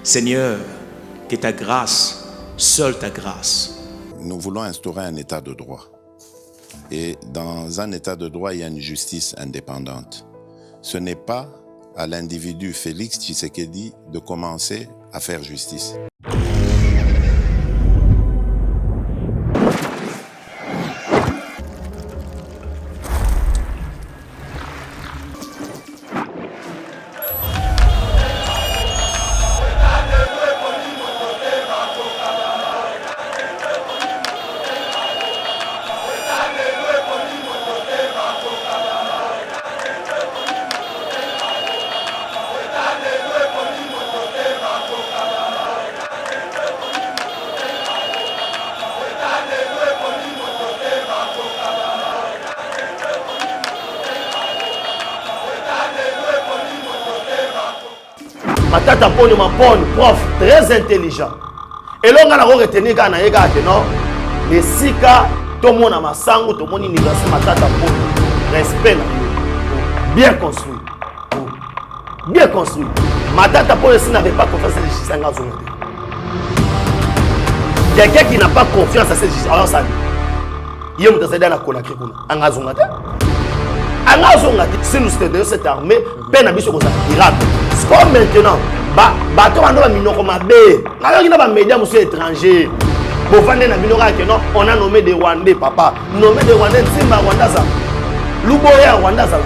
Seigneur, que ta grâce, seule ta grâce. Nous voulons instaurer un état de droit. Et dans un état de droit, il y a une justice indépendante. Ce n'est pas à l'individu Félix Tshisekedi de commencer à faire justice. Matata Ponyo Mapone, prof, très intelligent. Et là, on a retenu que non, mais si tout le monde a masango, tout le monde a Matata Ponyo. Respect, bien construit. Bien construit. Matata Ponyo, s'il n'avait pas confiance à la justice, quelqu'un qui n'a pas confiance à cette justice, alors ça dit. Il y a un président à Conakry. Si nous sommes cette armée, peine à biso comme ça, Irak. Comme maintenant, bateau a mis comme un bé. Alors il y a des médias étrangers. On a nommé des Rwandais, papa. Nommé des Rwandais, Simba Rwanda ça. Luboya Rwanda ça.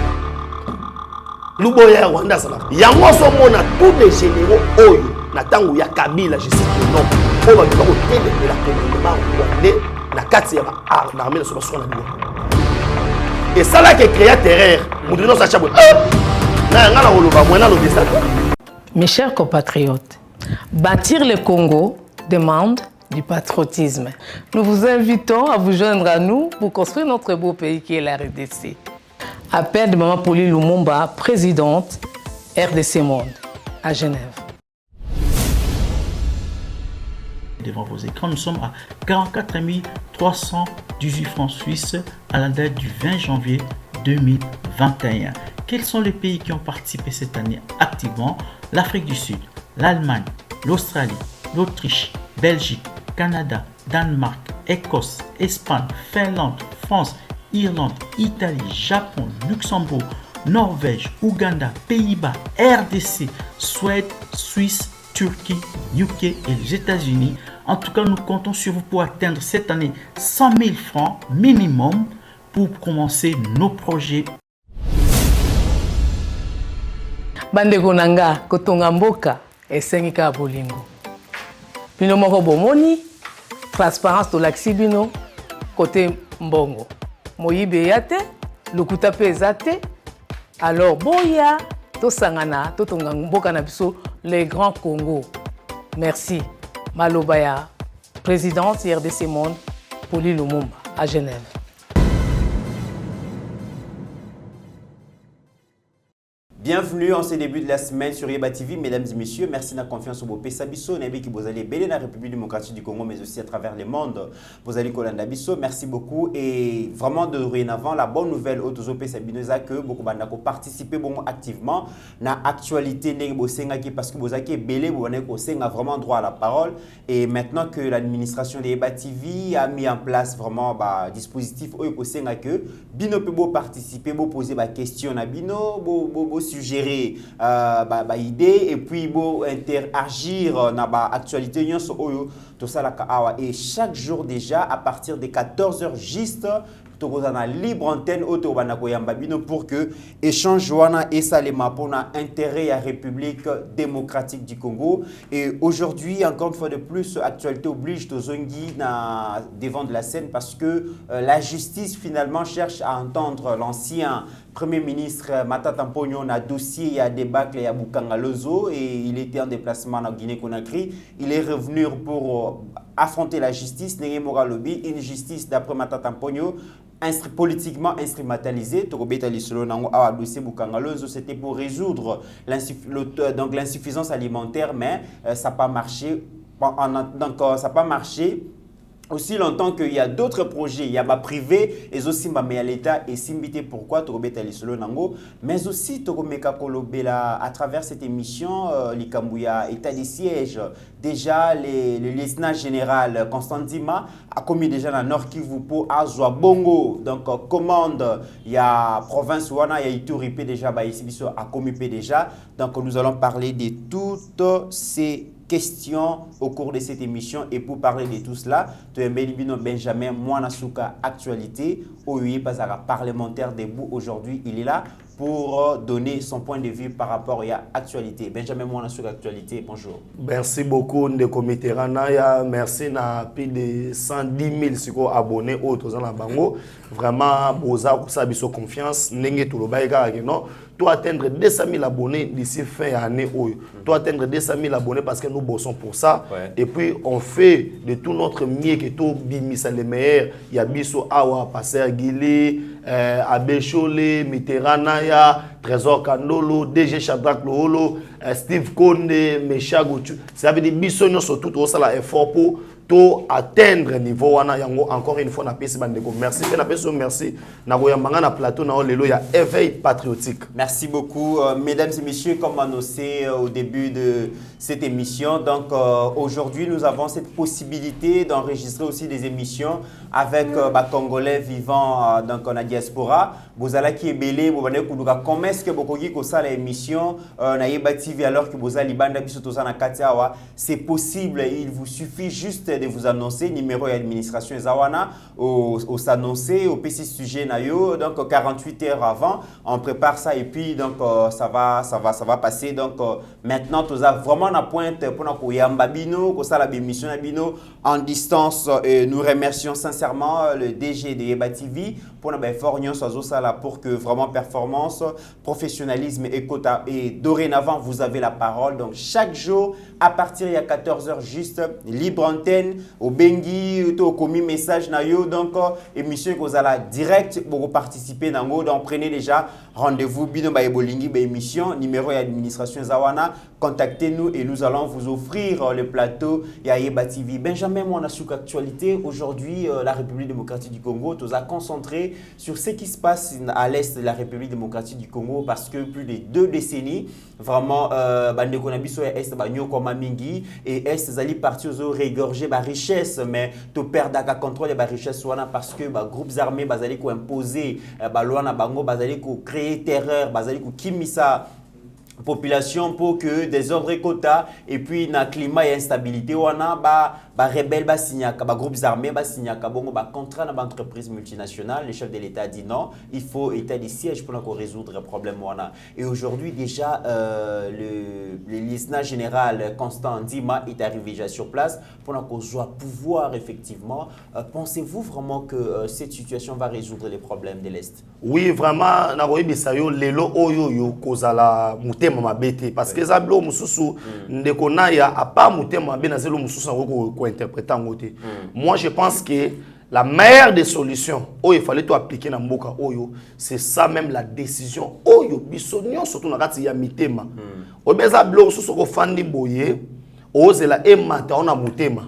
Luboya Rwanda ça. Il y a tous les généraux Oyo. Natango ya Kabila, je sais que non. On va dire que la Rwandais, la carte ya l'armée de sur la et ça là qui crée terreur. Mes chers compatriotes, bâtir le Congo demande du patriotisme. Nous vous invitons à vous joindre à nous pour construire notre beau pays qui est la RDC. Appel de Maman Pauline Lumumba, présidente RDC Monde, à Genève. Devant vos écrans, nous sommes à 44 318 francs suisses à la date du 20 janvier 2021. Quels sont les pays qui ont participé cette année activement? L'Afrique du Sud, l'Allemagne, l'Australie, l'Autriche, Belgique, Canada, Danemark, Écosse, Espagne, Finlande, France, Irlande, Italie, Japon, Luxembourg, Norvège, Ouganda, Pays-Bas, RDC, Suède, Suisse, Turquie, UK et les États-Unis. En tout cas, nous comptons sur vous pour atteindre cette année 100 000 francs minimum pour commencer nos projets. Bandeko nanga kotonga mboka esengika bolingo. Bino moko bomoni transparence tolakisi bino côté mbongo. Moyibe yate, lokuta pe ezate. Alors boya tosangana totonga mboka na biso les grands Congo. Merci. Malobaya, présidente RDC Monde, Pauline Lumumba, à Genève. Bienvenue en ce début de la semaine sur Yeba TV, mesdames et messieurs. Merci de la confiance au beau Sabiso, Nabi qui vous allez béler la République démocratique du Congo, mais aussi à travers le monde. Vous allez Kolanda Bisso. Merci beaucoup et vraiment de dorénavant la bonne nouvelle au Tozo Sabinoza que beaucoup de participer bon activement dans l'actualité parce que vous avez belé, vous avez vraiment droit à la parole et maintenant que l'administration de Yeba TV a mis en place vraiment dispositif où que bino peut participer, poser des questions à bino, suggérer idée et puis interagir dans l'actualité tout ça et chaque jour déjà à partir de 14h juste la libre antenne pour que échange et salema pour intérêt à la République démocratique du Congo. Et aujourd'hui, encore une fois de plus, actualité oblige Tozongi devant de la scène parce que la justice finalement cherche à entendre l'ancien Premier ministre Matata Ponyo na dossier à débâcle à Bukangalozo et il était en déplacement en Guinée-Conakry. Il est revenu pour affronter la justice, une justice d'après Matata Ponyo politiquement instrumentalisée. C'était pour résoudre l'insuffisance alimentaire, mais ça n'a pas marché. Donc ça n'a pas marché. aussi longtemps qu'il y a d'autres projets, il y a ma privé et aussi ma mais à l'État et simbité pourquoi Tokobeta Lisolo Nango, mais aussi Tokomeka Kolobela à travers cette émission Likambouya état des sièges. Déjà le lieutenant général Constant Dima a commis déjà dans Nord Kivu pour Azwa Bongo, donc commande il y a province Wana, il y a Ituri déjà bah ici a commis déjà, donc nous allons parler de toutes ces questions au cours de cette émission. Et pour parler de tout cela, tu es Benjamin Mwanasuka Actualité, OUI Bazara parlementaire debout aujourd'hui. Il est là pour donner son point de vue par rapport à l'actualité. Benjamin Mwanasuka Actualité, bonjour. Merci beaucoup, Ndeko Mitterrand. Merci na plus de 110 000 abonnés autres en Bango. Vraiment, Boza, ça a confiance. Nenge Toulobaïga, non? Tu atteindre 200 000 abonnés d'ici fin année. Tu atteindre 200 000 abonnés parce que nous bossons pour ça. Ouais. Et puis, on fait de tout notre mieux que tout bimisa les meilleurs. Il y a Bisso Awa, Passer Guilé, Abbé Cholé, Mitterrand, Trésor Kandolo, DG Shadrach Loholo, Steve Konde, Mesha Goutu. Ça veut dire Bisso, nous sommes tous au salaire effort pour atteindre niveau wana yango encore une fois na pesi bandeko merci na pesi merci na koyambanga na plateau na lelo ya éveil patriotique. Merci beaucoup mesdames et messieurs, comme annoncé au début de cette émission, donc aujourd'hui nous avons cette possibilité d'enregistrer aussi des émissions avec Congolais vivant donc en diaspora. Bozala qui est belé bobane kuduka comment est-ce que bokoki ko ça l'émission na Yeba TV alors que bozali banda biso to na katiawa, c'est possible, il vous suffit juste de vous annoncer numéro et administration Zawana au s'annoncer au PC sujet nayo, donc 48 heures avant on prépare ça et puis donc ça va passer. Donc maintenant tu as vraiment la pointe pour na koyamba bino ko ça la émission na bino en distance et nous remercions sincèrement le DG de Yeba TV pour na fornion sozo ça là pour que vraiment performance, professionnalisme et quota et dorénavant vous avez la parole. Donc chaque jour à partir il y a 14h juste libre antenne au Bengi au commis message na yo, donc émission que vous allez direct pour participer nango, donc prenez déjà rendez-vous bino ba ebolingi ba émission numéro et administration Zawana, contactez-nous et nous allons vous offrir le plateau ya Yeba TV. Benjamin Mwanasuka Actualité, aujourd'hui la République démocratique du Congo nous a concentré sur ce qui se passe à l'est de la République démocratique du Congo parce que plus de 2 décennies vraiment bandeko na biso ya est ba nyokoma mingi et est zali parti aux régorger ba richesse mais to perdre ka contrôle ba richesse wana parce que ba groupes armés bazali ko imposer ba loi na bango bazali ko créer terreur bazali ko kimisa population pour que des ordres quotas et puis na climat et instabilité wana ba rebelle ba signaka ba groupes armés ba signaka bongo ba contrat na ba entreprise multinationale. Le chef de l'État dit non, il faut état de siège pour résoudre le problème wana. Et aujourd'hui déjà le lieutenant général Constant Dima est arrivé déjà sur place pour qu'on soit pouvoir effectivement. Pensez-vous vraiment que cette situation va résoudre les problèmes de l'Est? Oui, vraiment na koyi bisayo lelo oyo yo kozala mutema mabete parce que zablo mususu ndeko na ya apa mutema mabe na zelo mususu ko interpréter en côté. Moi je pense que la meilleure des solutions il fallait tout appliquer na mboka oyo, c'est ça même la décision oyo bisonyo surtout na kati ya mitema obeza blo mususu ko fandi boye ozela emata ona mutema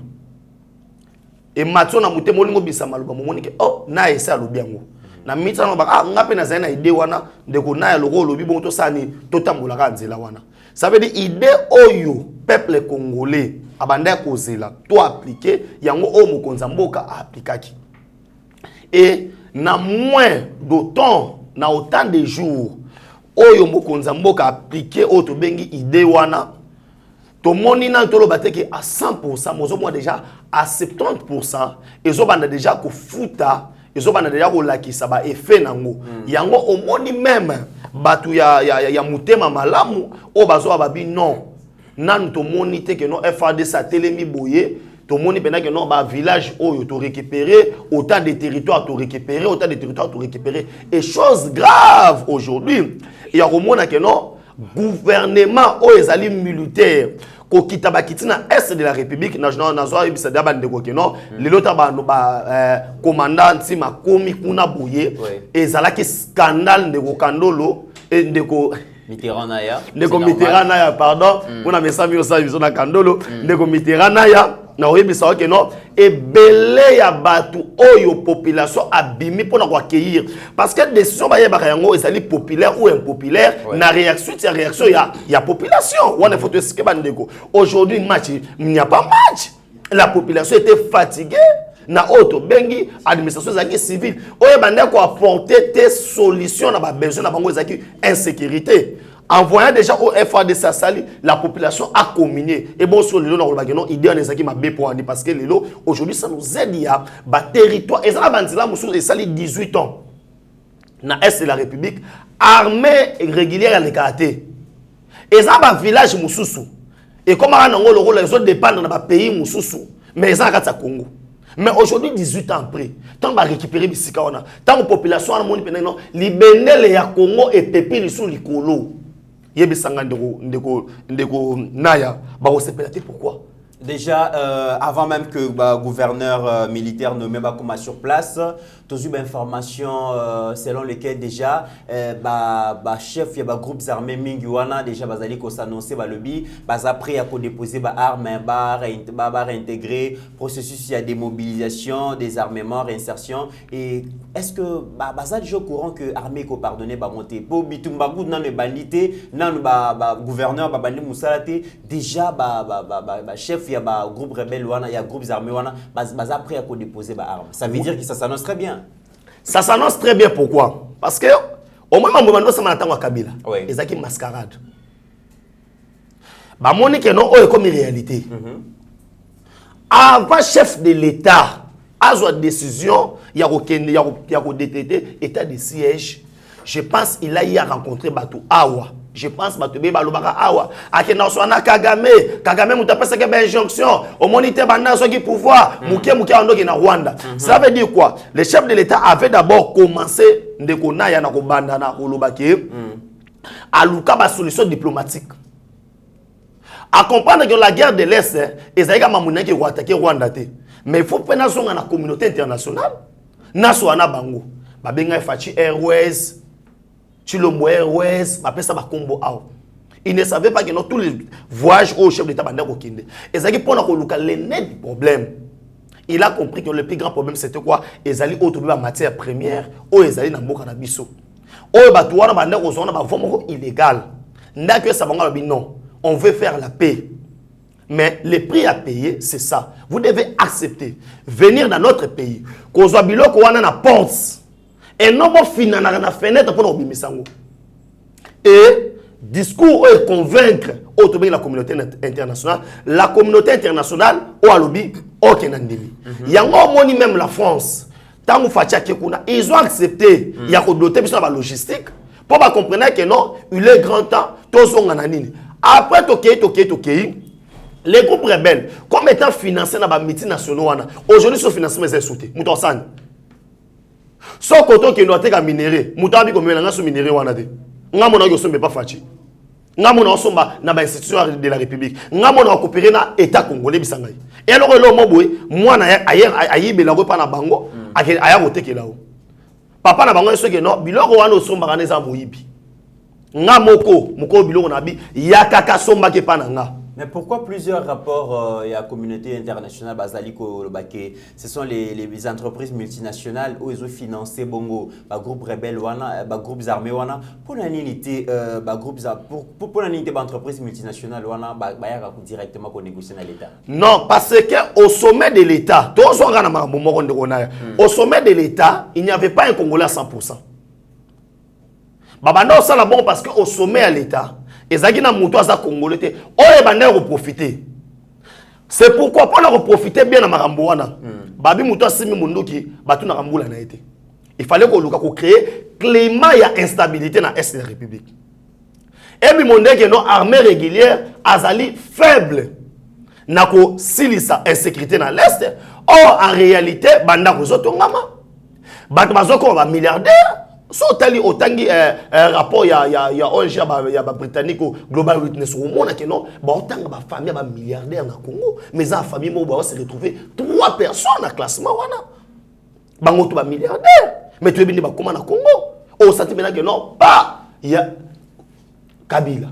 ematso na mutema olingo bisa maluba momonike na esa lobiango na mitsa no ba ngape na zaina ide wana ndeko na ya loko lobi bon to sani to tambola ka nzela wana. Ça veut dire idée oyo peuple congolais abanda kozela to appliquer yango o mokonza mboka aplikaki. Et na moins d'autant na autant de jours oyo mokonza mboka appliquer o to bengi idée wana to moni na to lo bateke à 100% mozo moi déjà à 70% ezo banda déjà ko futa ezo banda déjà ko lakisa ba effet nango yango o moni même batu ya mutema malamu o bazo babi non nan to moni te que non FAD sa telemi boye to moni pena que non ba village oyo to récupérer autant de territoires to récupérer autant de territoires to récupérer et chose grave aujourd'hui il y a remona que non gouvernement o ezali militaire ko kitaba kitina est de la République nationale nazo ibisa daba ndeko que non lelo ta ba commandant ntima komi kuna boye ezalaki scandale ndeko Kandolo et ndeko Mitterrand naya ndeko Mitterrand naya pardon on a messami au service na Kandolo ndeko Mitterrand naya na oyebisa que non et belé ya batu oyo population abimi pour na accueillir parce que décision ba yeba yango ezali populaire ou impopulaire na réaction ya population on faut te ske bandeko aujourd'hui match il n'y a pas match la population était fatiguée na auto bengi administration zaki civile oyo bande ko apporter des solutions na ba besoin na bango zaki insécurité en voyant déjà au FADC Sali la population a communié et bon sur le lot na non idée on ezaki ma pour andi parce que le lot aujourd'hui ça nous aide ya ba territoire et ça bandila musu et sali 18 ans na est de la République armée régulière à l'écarté et ça ba village mususu et comme on ngo le rôle les autres dépendent dans ba pays mususu mais ça à Congo. Mais aujourd'hui, 18 ans après, tant qu'on récupérer bisika on a, tant que population a moni pendant libérer les Congo et peuple sous les colo. Yebi sanga ndeko naya ba osepelate pourquoi? Déjà, avant même que le gouverneur militaire nommé Bakoma sur place, tu as eu information selon lesquelles déjà, chef il y a groupes armés Mingiwana déjà bazali ko s'annoncer ba lobby, après à déposer ba armes, ba réintégrer processus il y a démobilisation, désarmement, réinsertion et est-ce que ça déjà au courant que armée ko pardonner ba monter pour bitumba gout nan le bandité nan ba gouverneur ba bandi musalate déjà chef il y a groupe rebelle il y a groupes armés après à déposer ba armes. Ça veut dire que ça s'annonce très bien. Ça s'annonce très bien pourquoi? Parce que au moment où ça m'a attendu à Kabila, ils ont mascarade. Bah mon que non est comme une réalité. Avant chef de l'État a une décision, il y a décrété état de siège. Je pense il a rencontré Batou Awa. Je pense que tu as awa akena sona Kagame mutapesa ke injonction au moniteur banda so qui pouvoir muke andoki na Rwanda. Ça veut dire quoi? Le chef de l'État avait d'abord commencé ndeko na ya na ko banda na kolobaki aluka ba solution diplomatique. À comprendre que la guerre de l'Est ezalika mamuna ki ko attaquer Rwanda te. Mais il faut prendre zonga na communauté internationale. Na so na bango. Ba benga Fachi Airways Chilombo Airways, appelle ça combo out. Il ne savait pas que tous les voyages au chef d'État bandé au Kinde. Et ça qui pour le net problème. Il a compris que le plus grand problème c'était quoi? Ils allaient autour matière première ou ils allaient dans le cannabis. Oh batouana bandé au zone ba vraiment illégal. N'a que ça non. On veut faire la paix. Mais le prix à payer, c'est ça. Vous devez accepter venir dans notre pays. Qu'on soit biloko wana na porte. Et non, on finit dans la fenêtre pour nous bimisango. Et discours est convaincre la communauté internationale. La communauté internationale ou à lobby au Kenandimi. Il y a un même la France. Tant ils ont accepté. Il y a doté la logistique pour comprendre que non, il est grand temps. Après les groupes rebelles, comme étant financés dans les multinationales, aujourd'hui, ce financement est soutenu. So koto ki no ateka minéré mutabi ko mena ngaso minéré wana te ngamona yo sombe pas fachi ngamona osomba na ba institution de la République ngamona coopérer na état congolais bisangai et alors lo moboy mwana ayibela ko pa na bango aya kotekela o papa na bango soki no biloko wana osomba kana za moyibi ngamoko moko biloko na bi yakaka somba ke pa na nga. Mais pourquoi plusieurs rapports et la communauté internationale basaliko ce sont les entreprises multinationales où ils ont financé bongo ba groupe rebelle wana ba groupes armés wana pour l'unité ba groupes pour l'unité ba entreprises multinationales wana ba ya directement ko négocier na l'état? Non, parce que au sommet de l'état, au sommet de l'état, il n'y avait pas un Congolais à 100%. Babanda ça la bon parce que au sommet à l'état ezaki na muto aza congolais te oye bande reprofiter. C'est pourquoi pour leur profiter bien na makambo wana babi muto asimi munduki batu na kambula na été. Il fallait ko luka ko créer climat ya instabilité na est de la République. Et bi monde que non armée régulière azali faible na ko silisa insécurité na l'est. Or en réalité banda ko zotongama batu bazoko ba milliardaire. So tali otangi rapport ya ONG ya britannique Global Witness au monde que non ba otanga ba famille ba milliardaire na Congo mais en famille mo ba se retrouver 3 personnes à classement wana bango to ba milliardaire mais tu bini ba comment na Congo au sentiment que non pas ya Kabila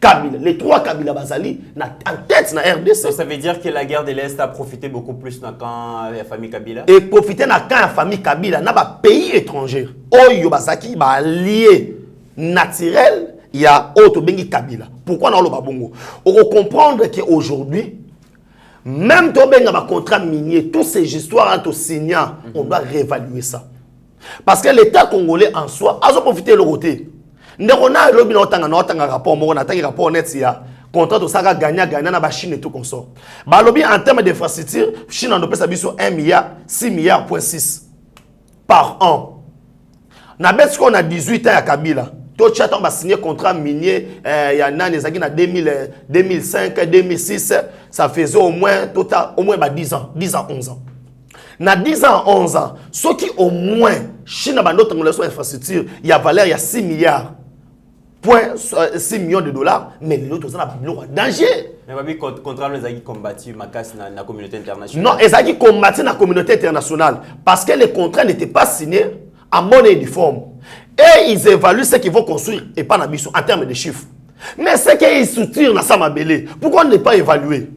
Kabila, les 3 Kabila Bazali en tête na RDC. Donc ça veut dire que la guerre de l'Est a profité beaucoup plus dans la famille Kabila. Et profiter na quand la famille Kabila na ba pays étranger. Oyo Bazaki ba allié naturel il y a autre bengi Kabila. Pourquoi na lo babongo? On va comprendre que aujourd'hui même to benga ba contrat minier, toutes ces histoires entre signants, on doit réévaluer ça. Parce que l'État congolais en soi a profité le côté. Ndekona lobi na otanga rapport moko na tangi rapport net ya contrat to saka gagner na ba Chine et tout comme ça. Ba lobi en termes d'infrastructure, Chine en peut sabiso 1 milliard 6 milliards point 6 par an. Na bet qu'on a 18 ans à Kabila. To chat on va signer contrat minier ya nani ezaki na 2005 2006, ça faisait au moins total au moins 10 ans 11 ans. Na 10 ans 11 ans, ceux qui au moins Chine a d'autres infrastructure, il y a valeur il y a 6 milliards. 6 millions de dollars, mais les autres sont en danger. Mais babi contrat les a combattu makas na la communauté internationale. Non, ils ont combattu dans la communauté internationale parce que les contrats n'étaient pas signés en monnaie uniforme. Et ils évaluent ce qu'ils vont construire et pas en termes de chiffres. Mais ce qu'ils soutiennent dans Samabélé, pourquoi on n'est pas évalué?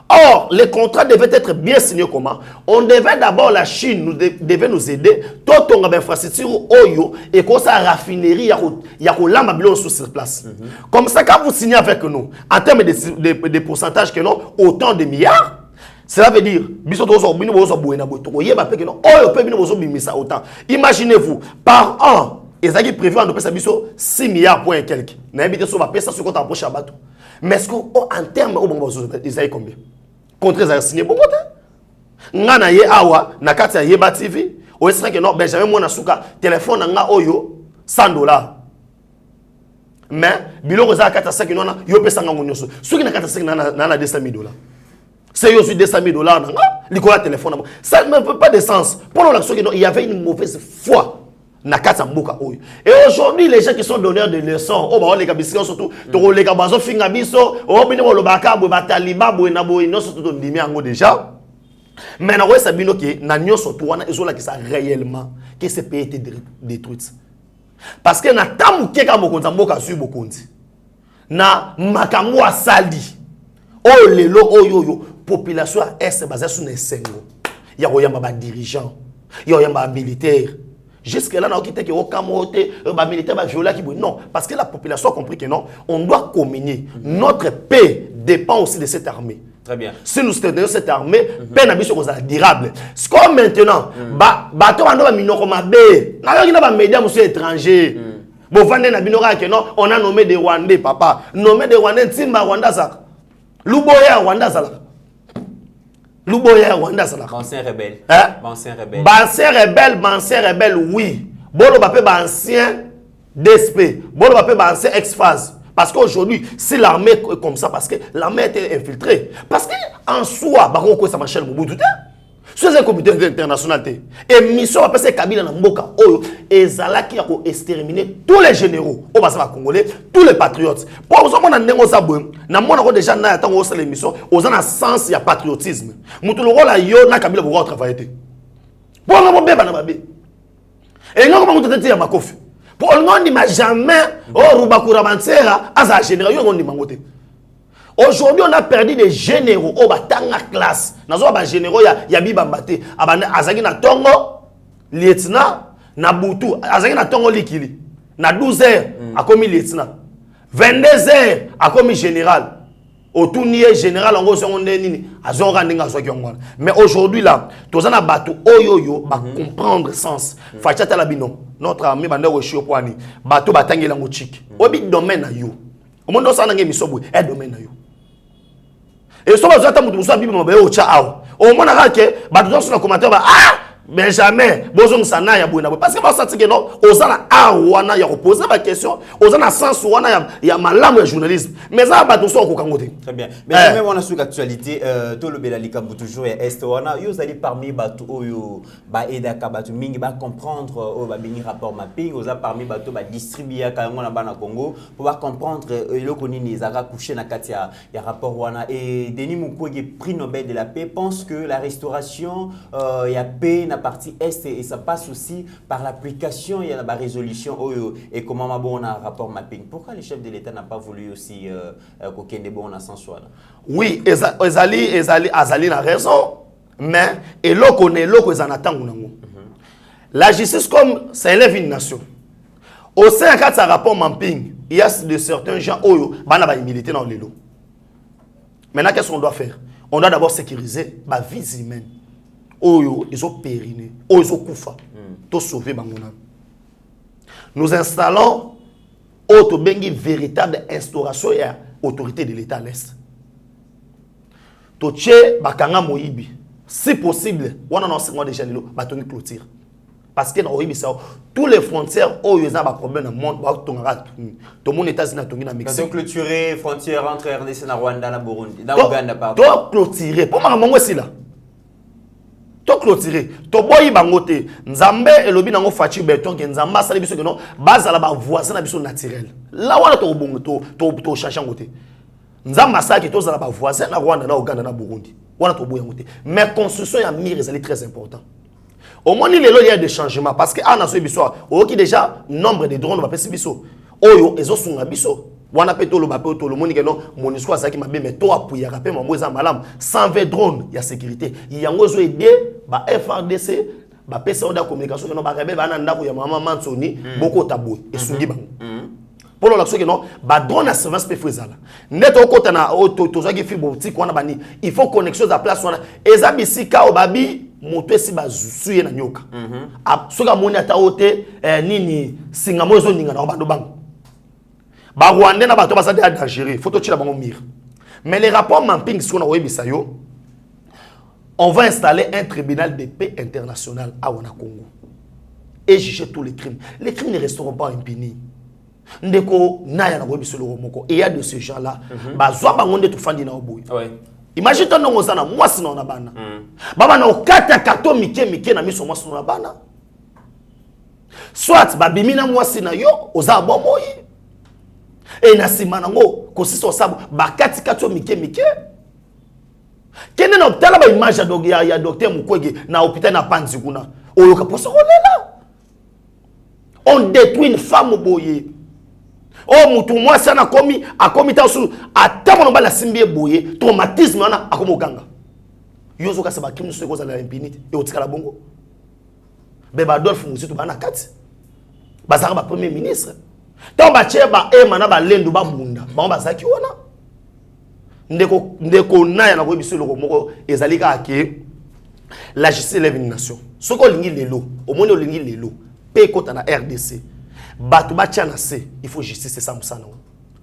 Or, les contrats devaient être bien signés comment? On devait d'abord, la Chine devait nous aider, tout on a infrastructure Oyo et qu'on sa raffinerie, il y a qu'on l'a sur place. Comme ça, quand vous signez avec nous, en termes de pourcentage que non, autant de milliards, cela veut dire, imaginez-vous, par an, ils ont prévu en 6 milliards point quelques. Mais est-ce qu'en termes, ils ont combien? Contre les signé beaucoup de ngana ye awa na kati ya Yeba TV o esra que non Benjamin mona suka téléphone nga oyo $100 mais biloko za kati ya 5 nona yo pesa nga ngonyoso suki na kati ya 5 na $200,000 c'est yo sur $200,000 nga likola téléphone ça ne fait pas de sens pour l'action que non il y avait une mauvaise foi na kati ya mboka oyo. Et aujourd'hui les gens qui sont donneurs de leçons oh ba les kabisika surtout to les kabazo finga biso oh bino lobaka bo bataliba bo na bo no surtout ndimi ango déjà mais na wesa bino ki na nyoso to wana ezola ki ça réellement que ce pays était détruit parce que na tamuke ka mokonza mboka su bokonzi na makambo asali oh lelo oyo population est basée sur les sengo ya koyamba ba dirigeant ya koyamba militaire. Jusque-là, on a quitté que aucun mot militaire va violer qui non, parce que la population a compris que non, on doit communier. Notre paix dépend aussi de cette armée. Très bien. Si nous soutenons cette armée, paix n'a pas de durable. Ce qu'on maintenant, bateau va minor comme abbé. N'a pas de médias monsieur étranger. Bon, on a nommé des Rwandais, papa. Nommé des Rwandais, Timba Rwanda ça. Luboya Rwanda ça. Luboya Rwanda ça. Ancien rebelle. Ancien rebelle. Ancien rebelle, oui. Bolo Bapé, ancien DSP. Bolo Bapé, ancien ex-phase. Parce qu'aujourd'hui, si l'armée est comme ça, parce que l'armée était infiltrée, parce qu'en soi, Baron ça marche le Mobutu. C'est un comité international. Et mission après c'est Kabila na mboka oyo ezala qui a exterminer tous les généraux au Bassa congolais, tous les patriotes. Pour ça on a ndengo ça bon, na mona ko déjà na tango ça l'émission, aux en sens il y a patriotisme. Mutu lo la yo na Kabila pour travailler. Pour on beba na babe. Et non comment mutu ya makofi. Pour on n'imagine jamais oh Rubakura Bansera asa général yo on dit mangote. Aujourd'hui, on a perdu des généraux au batanga classe. Nazo ba généraux ya bibambate. Abana azaki na tongo lieutenant na butu. Azaki na tongo likili. Na 12h a commis lieutenant. 22h a commis général. Autounier général en gros seconde nini. Azonga ndinga so kyongwana. Mais aujourd'hui là, tozana batu oyoyo ba comprendre sens. Fachata la bino. Notre ami bande wo shopwani. Batu batangela ngo chiki. Obi domaine na yo. Omondo sana nge misobu e domaine na yo. Et so bazata mutu musa bibi mabe o cha awa. O mona kake batu so na commentaire ba Benjamin bozo musana ya bwena parce que ba sati ke non ozana wana ya reposer ba question ozana sens wana ya malamu ya journalisme mais ça batu so ko kangote. Très bien. Mais même on a sur l'actualité to le belali kambu toujours est wana yo zali parmi batu oyo ba edaka batu mingi ba comprendre o ba bini rapport mapping oza parmi batu ba distribuer ka ngona bana Congo pour ba comprendre eloko nini zaka coucher na kati ya rapport wana et Denis Mukwege prix Nobel de la paix pense que la restauration ya paix la partie Est et ça passe aussi par l'application et la résolution et comment on a un rapport mapping. Pourquoi le chef de l'État n'a pas voulu aussi qu'aucun des bons sens-là? Oui, Azali a raison, mais et l'autre ils en attendent. La justice, comme ça élève une nation. Au sein de ce rapport mapping, il y a de certains gens qui ont milité dans les lots. Maintenant, qu'est-ce qu'on doit faire? On doit d'abord sécuriser la vie humaine. Ils ont périné, ils ont koufa, tout sauver Bangouna. Nous installons une véritable instauration et autorité de l'État à l'Est. Toche bakanga moyibi, si possible, on a un déjà les lots, batoni clôture. Parce que dans tous les frontières, où il y a des problèmes dans le monde, tout le monde est États-Unis, tout le monde est Mexique. Donc clôturer les frontières entre RDC et Rwanda, et Burundi, dans Ouganda, pardon. Donc clôturer, pour moi, c'est là. Donc clôturer, to boyi bangote, Nzambe et lobi nango fachi beton que Nzamba sali biso que non, base à la voisin na biso naturel. Là on a to bongo to changer ngote. Nzamba sa ki to za la voisin na Rwanda, na Ouganda, na Burundi. On a to boyi ngote. Mais construction ya mire c'est très important. Au moins, il y a des changements parce que on a ce biso, qui déjà nombre de drones va passer biso. Oyo ezo sunga biso. Wana peto lo bape to lo moni que non, monisco ça qui m'a bien mais to appuyer rappeler moi moza malam 120 drones, il y a sécurité. Il y a ngozo aider ba FRDC, ba PCO de communication non ba rebelle ba na ndako ya maman Mansoni, beaucoup tabou et sungi bango. Pour l'action que non, ba drone à surveillance peut faire là. Net au côté na to zo qui fibre optique wana bani, il faut connexion à place wana. Ezabisi ka obabi moto si bazuye na nyoka. Soka moni ata ote nini singamo zo ninga na bando bango. Ba Rwanda na bato basade à dangereux, faut to tila bango mire. Mais les rapports mapping sur na webisa yo, on va installer un tribunal de paix international à Wana Congo et juger tous les crimes. Les crimes ne resteront pas impunis. Ndeko naya na webisa lo moko. Et il y a de ces gens là, ba zwa bango nde to fandi na oboy. Imagine ton nom na moi sinon na bana. Baba na okata kato mike na miso moi sinon na bana. Soit ba bimina moi sina yo oza bomoyi. Et na simana ngo ko siso sabo ba kati kato mike. Kende na hôpital ba image ya docteur Mukwege na hôpital na Panzi kuna. Oyo ka poso là. On détruit une femme boye. Oh mutu moi sana komi akomi ta su atamo ba la simbi boye traumatisme na akomo ganga yozo ka seba kimu seko za la impunité et otikala bongo beba Adolphe Muzitu bana kati bazaka ba premier ministre tant ba cheba na ba lendu ba bunda ba bazaki wana ndeko na ya na ko biso loko moko ezalika ake la justice lève une nation soko lingi lelo omoni olingi lelo pe kota na RDC bato batiana se il faut justice c'est ça musana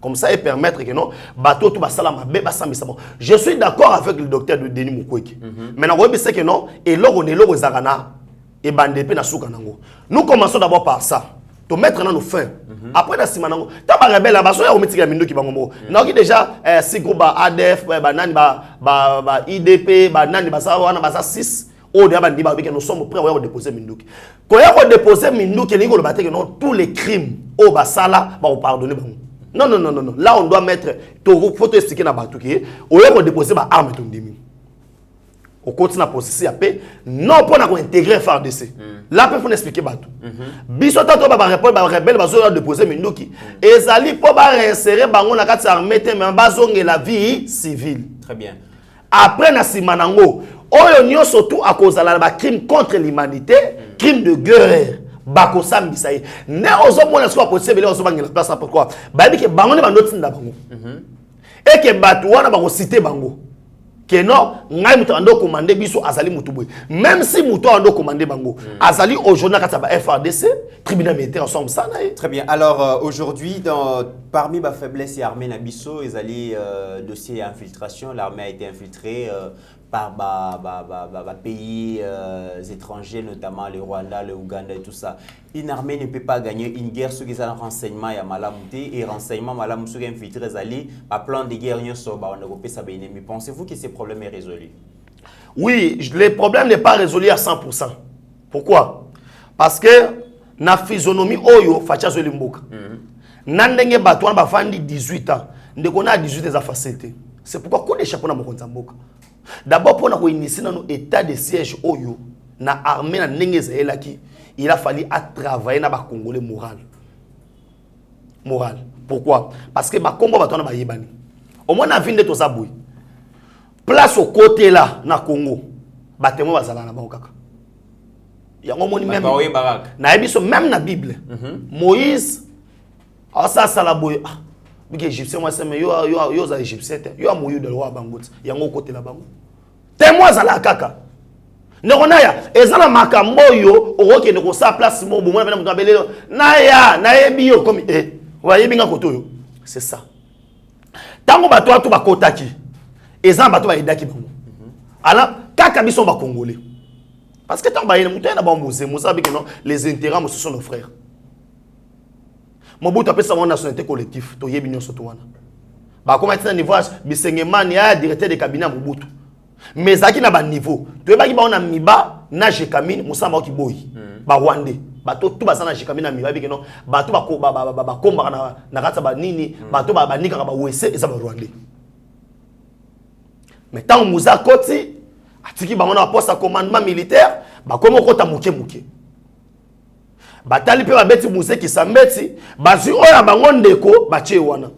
comme ça et permettre que non bato tout basala mabe basambisa bon je suis d'accord avec le docteur de Denis Mukwege mais na webi c'est que non et logo ne logo zakana et bande pe na suka nango nous commençons d'abord par ça to mettre dans nos fins après na sima nango ta ba rebelle baso ya omitika mindo ki bango mo na ki déjà si groupe ADF ba nani ba IDP ba nani ba sa wana ba sa 6 nous sommes prêts à déposer Minduki. Quand on a déposé Minduki, tous les crimes au Basala vont pardonner. Non. Là, on doit mettre. Il faut expliquer dans Batouki. On a déposé ma arme. On continue à poser paix. Non, pour intégrer FARDC. Là, il faut expliquer Batou. Bisota to ba répondre ba rebelle ba zo déposer Minduki. Ezali pour ba réinsérer bango na kati armée mais bazonge la vie civile. Très bien. Après na simanango oyo nyo surtout à cause de la crime contre l'humanité, crime de guerre, bako sambisa ye. Ne ozo mona so possible ozo bangela place pourquoi? Ba bi ke bango ne ba noti nda bango. Et que batu wana ba ko citer bango. Que non, ngai muto ando commander biso azali mutu boy. Même si muto ando commander bango, azali aujourd'hui na ba FRDC, tribunal militaire ensemble ça na. Très bien. Alors aujourd'hui parmi ma faiblesse et armée na biso, ezali dossier infiltration, l'armée a été infiltrée par pays étrangers, notamment le Rwanda, le Ouganda et tout ça. Une armée ne peut pas gagner une guerre sur les renseignements et malamouté et renseignements malamouté sur infiltré zali à plan de guerre rien sur on Europe ça bien mais pensez-vous que ce problème est résolu? Oui, le problème n'est pas résolu à 100%. Pourquoi? Parce que na physionomie oyo facha zo limboka. Nandenge batwana ba fandi 18 ans. Ndeko na 18 ans facilité. C'est pourquoi ko de chapeau na mokonza mboka. D'abord pour na ko initier dans état de siège oyo na armée na ndenge qui il a fallu à travailler na ba congolais moral. Pourquoi? Parce que ba combo ba tona ba yebani. Au moins na vinde to zabouy. Place au côté là na Congo. Ba témoin bazala na ba kaka. Ya ngomoni même na ebiso même na Bible. Moïse a ça salaboy. Bike égyptien moi c'est mais yo za égyptien. Yo moyo de roi bangout. Ya ngo côté là bango. Témoin zala kaka. Neronaya ezala makambo yo okoke ne ko sa place mo bo mo na mutu abelelo na ya na yebi yo comme wa yebi nga koto yo c'est ça tango bato atu bakotaki ezala bato ba edaki bango ala kaka biso ba congolais parce que tango ba yene mutu na ba mose biki non les intérêts ce sont nos frères Mobutu apesa mon nationalité collectif to yebi nyonso to wana ba comment être niveau bisengement ya directeur de cabinet Mobutu. Mais zaki na ba niveau to ebaki ba on a miba na jekamine musamba ki boy ba rwandais ba to tout ba sana jekamine na miba biki non ba to ba komba na kata ba nini ba to ba nika ba wese eza ba rwandais. Mais tant muza koti atiki ba na poste à commandement militaire ba komo kota muke ba tali pe ba beti muze ki sambeti ba zi oya ba ngondeko ba che wana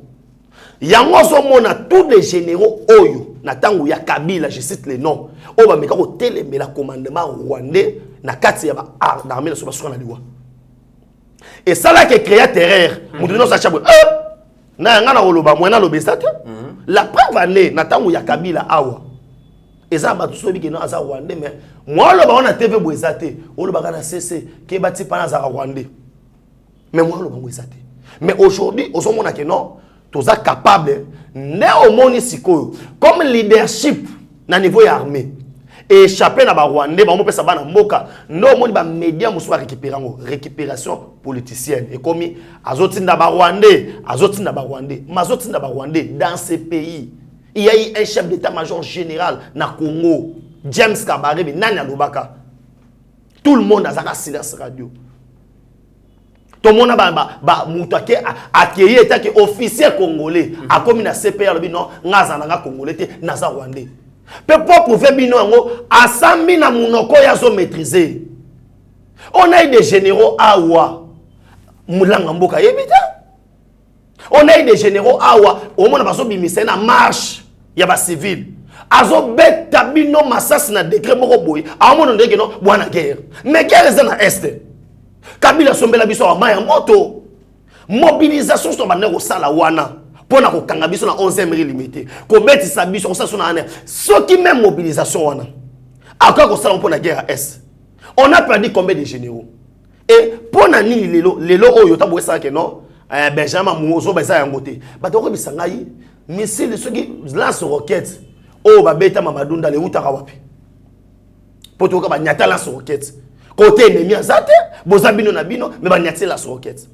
yango so mona tous les généraux oyo na tangu ya Kabila, je cite les noms. Oba meka ko telemela commandement rwandais na kati ya ba armée na soba na liwa. Et ça là qui créa terreur. Mutu no sa chabwe. Na ngana oloba mwana lobesate. La preuve année na tangu ya Kabila awa. Eza ba tuso biki no aza rwandais mais moi loba on a TV boezate. Oloba kana CC ke bati pana za rwandais. Mais moi loba boezate. Mais aujourd'hui, aux hommes que non tous êtes capables néomoni sikoyo comme leadership na niveau ya armée et échapper na ba Rwandais ba mo pesa bana mboka no moni ba média musu récupération politicienne et comme azotinda ba Rwandais dans ces pays il y a eu un chef d'état-major général na Congo James Kabarebe nani alobaka tout le monde a zaka silence radio. Tout le monde a moutake accueilli état que officier congolais a commis na CPR le bino ngazana congolais te naza rwandais. Pe pour prouver bino ngo asambi na munoko ya zo maîtriser. On a eu des généraux awa mulanga mboka yebita. On a eu des généraux awa au monde baso bimisa na marche ya ba civil. Azo beta bino masas na décret moko boy. A monde ndenge no bwana guerre. Mais guerre est na est. Kabila sombela biso wa maya moto mobilisation so ba neko sala wana pona ko kanga biso na 11e limité ko betisa biso ko sala na ane ce qui même mobilisation wana akwa ko sala pona guerre est on a perdu combien de généraux et pona nini lelo oyo ta boesa ke non Benjamin Muozo beza yango te ba to ko bisanga yi missile ce qui lance roquette o ba beta mamadunda le utaka wapi poto ka ba nyata lance roquette côté ennemi azate bozabino na bino mais ba nyati la roquette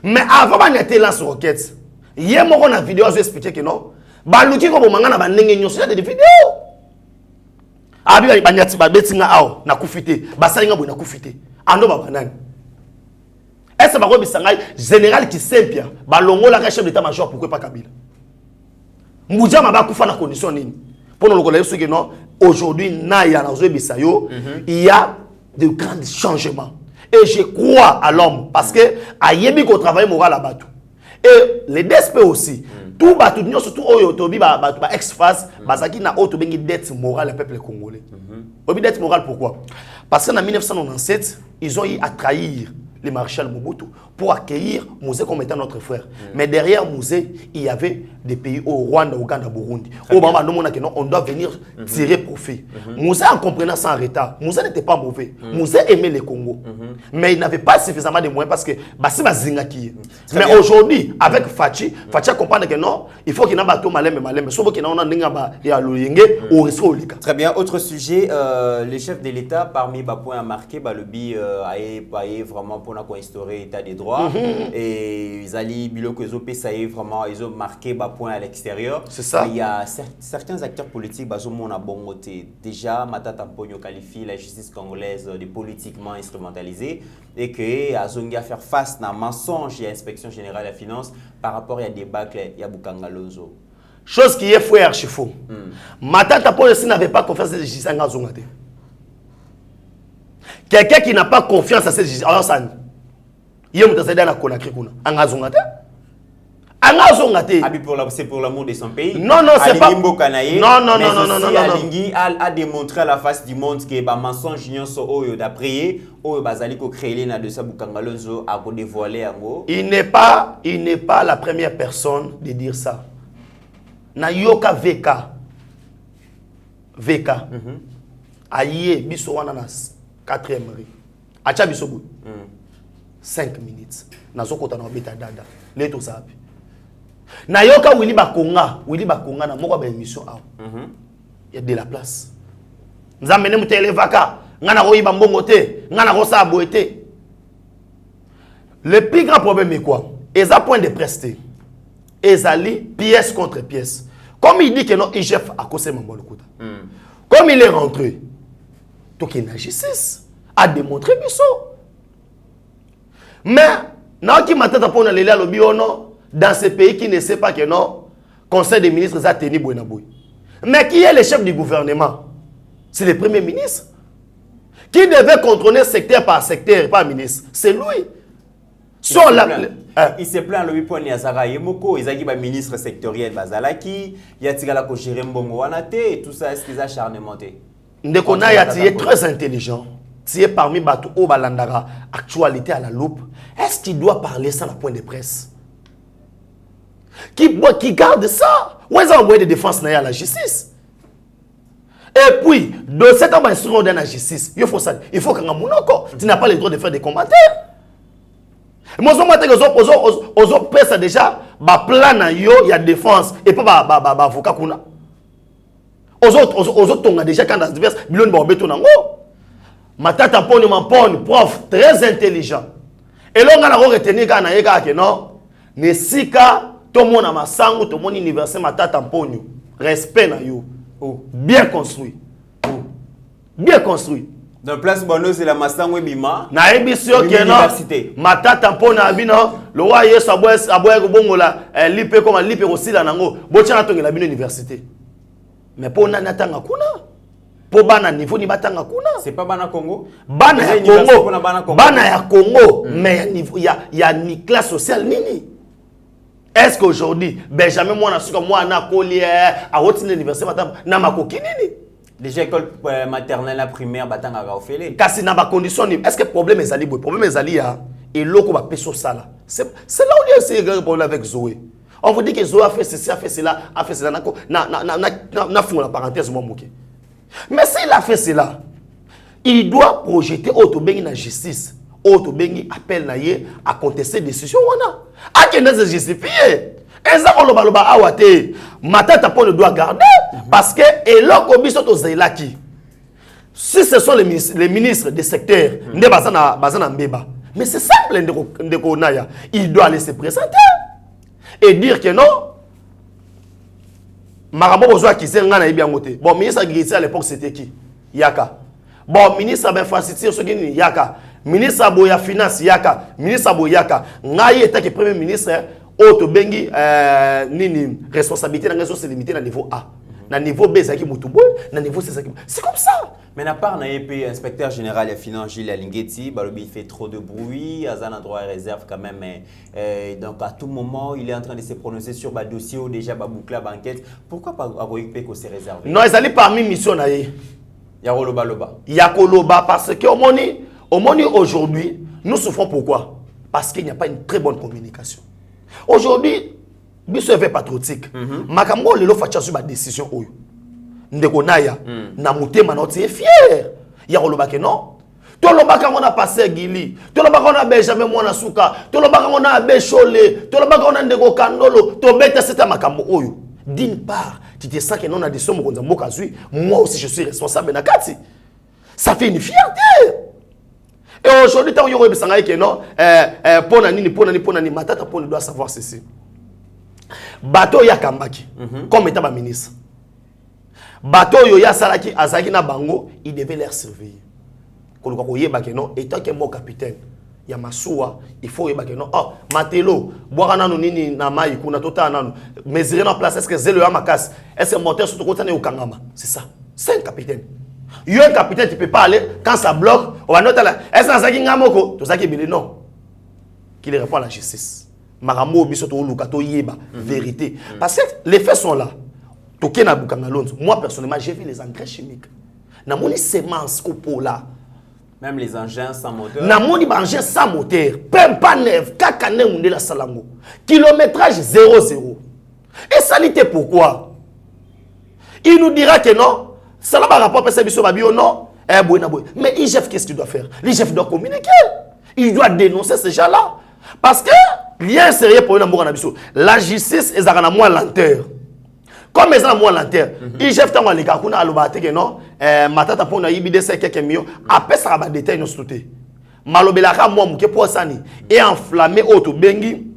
mais avant ba nyati la roquette yé moko na vidéo azo expliquer que non ba luki ko bomanga na ba ndenge nyoso ya des vidéos abi ba nyati ba betinga awo na kufite ba salinga bo na kufite ando ba banani est-ce ba ko bisanga général qui sempia ba longola ka chef d'état-major pourquoi pas Kabila Mujama ba kufa na condition nini pour nous le que non aujourd'hui na ya na zo bisayo il y a de grands changements. Et je crois à l'homme parce que à yebi ko travailler moral à bateau. Et les DSP aussi. Tout bateau surtout oyo tobi ba ex-face bazaki na auto bengi dette morale au peuple congolais. Obi dette morale pourquoi? Parce que en 1997, ils ont eu à trahir le maréchal Mobutu pour accueillir Mouzé comme étant notre frère. Mais derrière Mouzé, il y avait des pays au Rwanda, Ouganda, Burundi. Au moment où on doit venir tirer profit. Mouzé, en comprenant ça en retard, Mouzé n'était pas mauvais. Mouzé aimait le Congo. Mais il n'avait pas suffisamment de moyens parce que Bassi Bazingaki. Mais aujourd'hui, avec Fachi, Fachi comprend que non, il faut qu'il y ait un bateau malem. Sauf qu'il y a un Très bien. Autre sujet, le chef de l'État, parmi les points à marquer, le BI a vraiment pour la instaurer l'état des droits et ils allaient biloko ça est vraiment ils ont marqué bas point à l'extérieur. C'est ça. Mais il y a certains acteurs politiques bazomona bongoté déjà Matata Mponyo qualifie la justice congolaise de politiquement instrumentalisée et que azongi à faire face à mensonge et inspection générale des finances par rapport à des bâcles ya Bukangalozo. Chose qui est faux et archi faux. Matata Mponyo n'avait pas confiance en la justice en Azongate. Quelqu'un qui n'a pas confiance à cette justice. Alors ça, il y a un président à Conakry. Angazongate. C'est pour l'amour de son pays. Non, non, c'est pas. Non, non. A démontré à la face du monde que les mensonges sont d'après bazali ko créer na de ça bukangalonzo a ko dévoiler ngo. Il n'est pas la première personne de dire ça. Na yoka VK. Aïe biso wana na 4e rue. Acha biso bout. 5 minutes. Nazo kota na beta dada. Leto sapi. Na yoka Willy Bakonga na moko ba émission a. Il y a de la place. Nous amener mu télé vaka, ngana ko yiba mbongo te, ngana ko sa boete. Le plus grand problème est quoi? Eza point de presté. Ezali pièce contre pièce. Comme il dit que non IGF a causé mon bolukuta. Comme il est rentré, tout qui n'a justice a démontré biso. Mais na qui m'attend pour na lele lobi ono dans ce pays qui ne sait pas que non conseil des ministres a tenu Bouenaboui. Mais qui est le chef du gouvernement? C'est le premier ministre qui devait contrôler secteur par secteur, pas ministre. C'est lui. Il se plaint le point Niazara Yemoko, ils ont ministre sectoriel Bazalaki, il y a tigala ko gérer mbongo wanate et tout ça, est-ce qu'ils acharnementé? Ndekona Yati est très intelligent. Tu es parmi Batou Obalandara, actualité à la loupe. Est-ce qu'il doit parler sans la point de presse? Qui garde ça? Où est-ce envoyé de défense à la justice? Et puis, de cet homme instrument de la justice, il faut ça. Il faut que tu n'as pas le droit de faire des commentaires. Moi, je me dis que ça déjà, plan il y a défense et pas avocat. Aux autres, déjà quand dans divers bilon de béton nango. Matata poni prof très intelligent. Et là on a retenu kana yeka que non, ne sika to mona masango to mon université matata poni. Respect na yo. Bien construit. Bien construit. Dans place Bono c'est la masango bima. Na ebisio que non. Matata poni abino, le wa yeso aboye ko bongola lipe comme lipe aussi la nango. Botia tongela bino université. Mais pour nana tanga kuna. Pour bana niveau ni batanga kuna. C'est pas bana Congo. Bana ya Congo. Bana ya Congo. Mais il y a ni classe sociale nini. Est-ce qu'aujourd'hui Benjamin moi na suka moi na collière à haute université matam na makoki nini? Déjà école maternelle la primaire batanga ga ofele. Kasi na ba condition est-ce que problème ezali boy? Problème ezali ya et loko ba peso sala. C'est là où il y a ce problème avec Zoé. On vous dit que Zoé a fait ceci, a fait cela, na fond la parenthèse moi moké. Mais s'il a fait cela, il doit projeter Otobengi na justice. Otobengi appelle naye à contester décision wana. A que ne se justifie. Eza koloba awate. Matata pone doit garder parce que eloko biso to zelaki. Si ce sont les ministres des secteurs, nde bazana mbeba. Mais c'est simple ndeko naya. Il doit aller se présenter et dire que non. Marabo besoin qui s'est ngana bien ngoté. Bon ministre agricole à l'époque c'était qui? Yaka. Bon ministre d'infrastructure ce qui Yaka. Ministre aboya finance Yaka. Ministre aboyaka. Ngai était que premier ministre auto bengi nini responsabilité na ngaso c'est limité na niveau A. Na niveau B c'est qui mutuboy, na niveau C c'est qui. C'est comme ça. Mais à part n'ayez inspecteur général des finances Gilles Alingeti, Balobi fait trop de bruit, à un endroit réserve quand même. Donc à tout moment, il est en train de se prononcer sur le dossier ou déjà boucler la banquette. Pourquoi pas Aroïk Peko s'est réservé? Non, ils allaient parmi mission naïe. Yakoloba Loba. Yakoloba parce que au moni aujourd'hui, nous souffrons pourquoi? Parce qu'il n'y a pas une très bonne communication. Aujourd'hui, biso est patriotique. Makambo lelo facha sur ma décision oyo. Ndeko naya na mutema na tie fier ya kolobaka non to lobaka on a passé Gili to lobaka on a Benjamin mwana suka to lobaka on a Bechole to lobaka on a Ndeko Kandolo to beta c'est makambo oyo d'une part tu te sens que non a des sommes konza mboka zui moi aussi je suis responsable na kati ça fait une fierté et aujourd'hui tant yoro besanga que non pona nini matata pona doit savoir ceci bateau ya kambaki comme état ba ministre bateau yo ya salaki azaki na bango il devait les surveiller koluka ko yeba ke non étant que mon capitaine ya masuwa il faut yeba ke non oh matelo boaka nanu nini na mai kuna tota nanu mesurer en place est-ce que zelo ya makasi est-ce que moteur surtout kotane okangama c'est ça c'est un capitaine Yo capitaine, tu peux pas aller quand ça bloque. On va noter là. Est-ce que ça qui ngamoko? Tout ça qui est non. Qu'il répond à la justice. Maramo bisoto lukato yeba vérité. Parce que les faits sont là. Toké na bukangalonzo. Moi personnellement, j'ai vu les engrais chimiques. Na moni semence kopo là. Même les engins sans moteur. Na moni engins sans moteur. Même pas neuf. Kakane munde la salango. Kilométrage 0,0. Et ça l'était pourquoi? Il nous dira que non. Ça n'a pas rapport à ce babio non. Mais l'IGF, qu'est-ce qu'il doit faire? L'IGF doit communiquer. Il doit dénoncer ces gens-là. Parce que lien sérieux pour une la justice est à moins lenteur. Comme ils ont moins lenteur, l'IGF tant les gars qu'on a le non. Matata pour na IBDC quelques millions. Après ça va détailler nos sautés. Malobelaka moi mouké pour sani et enflammé auto bengi.